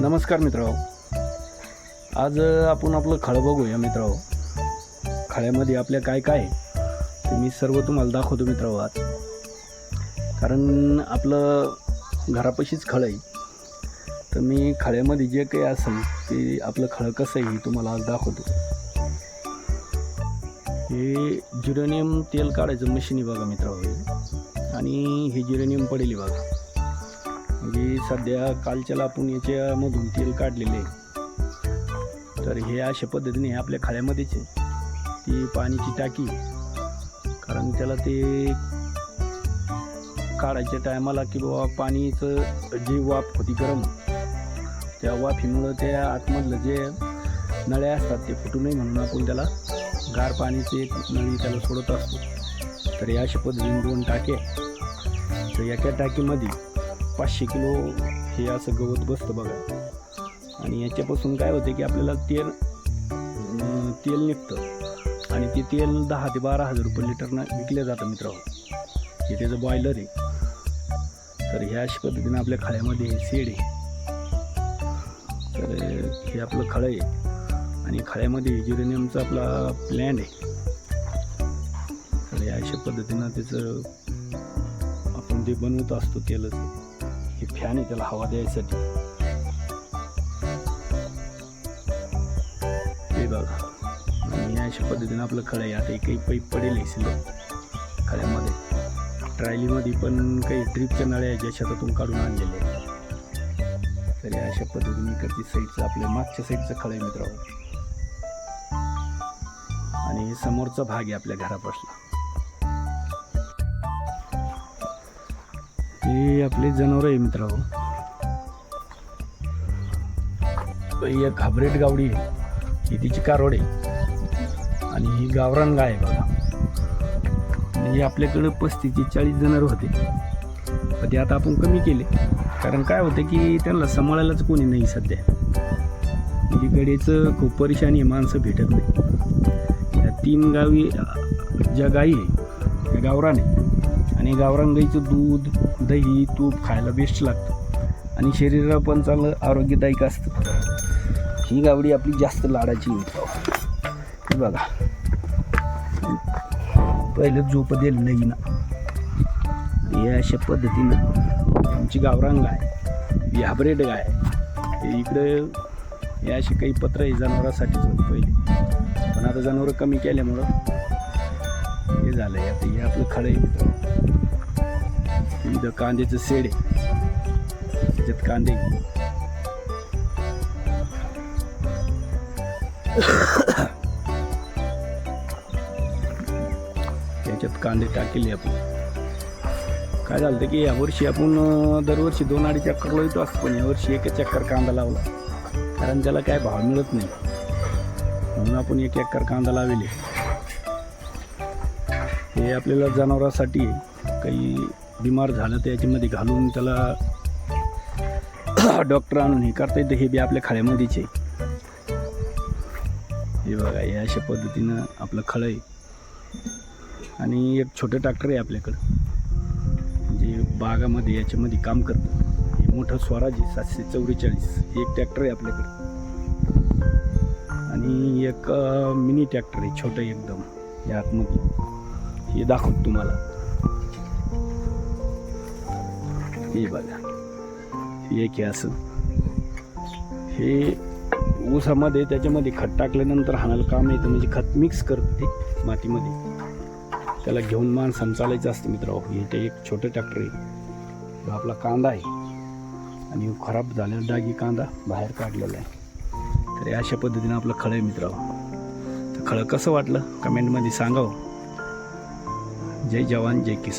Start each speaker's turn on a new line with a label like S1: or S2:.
S1: नमस्कार मित्रांनो, आज आपण आपलं खळं बघूया मित्रांनो. खळ्यामध्ये आपल्या काय काय आहे ते मी सर्व तुम्हाला दाखवतो मित्रांनो आज. कारण आपलं घरापाशीच खळं आहे, तर मी खळ्यामध्ये जे काही असेल ते आपलं खळं कसं आहे हे तुम्हाला आज दाखवतो. हे जिरेनियम तेल काढायचं मशीन आहे बघा मित्रांनो, आणि हे जिरेनियम पडेल बघा. म्हणजे सध्या कालच्याला आपण याच्यामधून तेल काढलेले आहे. तर हे अशा पद्धतीने हे आपल्या खळ्यामध्येच आहे. ती पाण्याची टाकी, कारण त्याला ते काढायच्या टायमाला की बाबा पाणीचं जे वाफ होती गरम, त्या वाफीमुळं त्या आतमधलं जे नळ्या असतात ते फुटू नये म्हणून आपण त्याला गार पाणीचे एक नळी त्याला सोडत असतो. तर या अशा पद्धतीने 2 टाके. तर एका टाकीमध्ये 500 किलो हे असं गवत बसतं बघा. आणि याच्यापासून काय होते की आपल्याला तेल निघतं, आणि ते तेल 10 ते 12 हजार रुपये लिटरनं विकलं जातं मित्रांनो. हे त्याचं बॉयलर आहे. तर ह्या अशा पद्धतीनं आपल्या खळ्यामध्ये हे शेड आहे. तर हे आपलं खळं आहे, आणि खळ्यामध्ये जिरेनियमचा आपला प्लॅन्ट आहे. तर या अशा पद्धतीनं त्याचं आपण ते बनवत असतो तेलाचं. हे फॅन आहे त्याला हवा द्यायसाठी. हे बघा, आणि अशा पद्धतीनं आपलं खळं आहे. आता काही पाईप पडेल आहे शिल्लक खळ्यामध्ये. ट्रायलीमध्ये पण काही ड्रीपच्या नळ्या आहे ज्या शेतातून काढून आणलेले आहे. तर या अशा पद्धतीने इकडची साईडचं आपल्या मागच्या साईडचं खळं आहे मित्रांनो, आणि समोरचा भाग आहे आपल्या घरापासला. हे आपले जनावर आहे मित्रांनो. एक हायब्रिड गावडी आहे, ही तिची कारवड आहे, आणि ही गावरान गाय आहे बघा. आणि आपल्याकडं 35 ते 40 जनावर होते, पण ते आता आपण कमी केले. कारण काय होतं की त्यांना सांभाळायलाच कोणी नाही सध्या. म्हणजे गडीचं खूप परेशानी आहे, माणसं भेटत नाही. या 3 गावी ज्या गायी आहे त्या गावरान आहे, आणि गावरान गाईचं दूध, दही, तूप खायला बेस्ट लागतं, आणि शरीराला पण चांगलं आरोग्यदायक असतं. ही गावडी आपली जास्त लाडाची मित्रांनो. बघा, पहिलं झोप दिलं नाही ना. हे अशा पद्धतीनं आमची गावरान गाय, ही हायब्रिड गाय. हे इकडे हे अशी काही पत्र आहे जनावरांसाठीच होती पहिले, पण आता जनावरं कमी केल्यामुळं हे झालं आहे. आता हे आपलं खळं आहे मित्रांनो. इथं कांद्याचं शेड आहे, त्याच्यात कांदे. त्याच्यात कांदे टाकेले आपण. काय झालं की यावर्षी आपण दरवर्षी 2-2.5 चक्कर लावतो असतो, पण यावर्षी 1 चक्कर कांदा लावला. कारण त्याला काय भाव मिळत नाही, म्हणून आपण 1 एकर कांदा लावले. हे आपल्याला जनावरांसाठी काही बिमार झालं तर याच्यामध्ये घालून त्याला डॉक्टर आणून हे करता येतं. हे बी आपल्या खळ्यामध्येच आहे. हे बघा, हे अशा पद्धतीनं आपलं खळं आहे. आणि एक छोटं ट्रॅक्टर आहे आपल्याकडं, म्हणजे बागामध्ये याच्यामध्ये काम करतं. हे मोठं स्वराज आहे 744, एक ट्रॅक्टर आहे आपल्याकडं. आणि एक मिनी ट्रॅक्टर आहे छोटं एकदम, या आतमध्ये. हे दाखवतो तुम्हाला. हे बघा, हे एक असं. हे ऊसामध्ये त्याच्यामध्ये खत टाकल्यानंतर हाणायला काम येतं, म्हणजे खत मिक्स करतं ते मातीमध्ये. त्याला घेऊन माणसानं चालायचं असतं मित्रांनो. हे एक छोटं ट्रॅक्टर आहे. आपला कांदा आहे, आणि खराब झालेला डागी कांदा बाहेर काढलेला आहे. तर अशा पद्धतीनं आपलं खळं आहे मित्रांनो. तर खळं कसं वाटलं कमेंटमध्ये सांगावं. जय जवान जय किसान.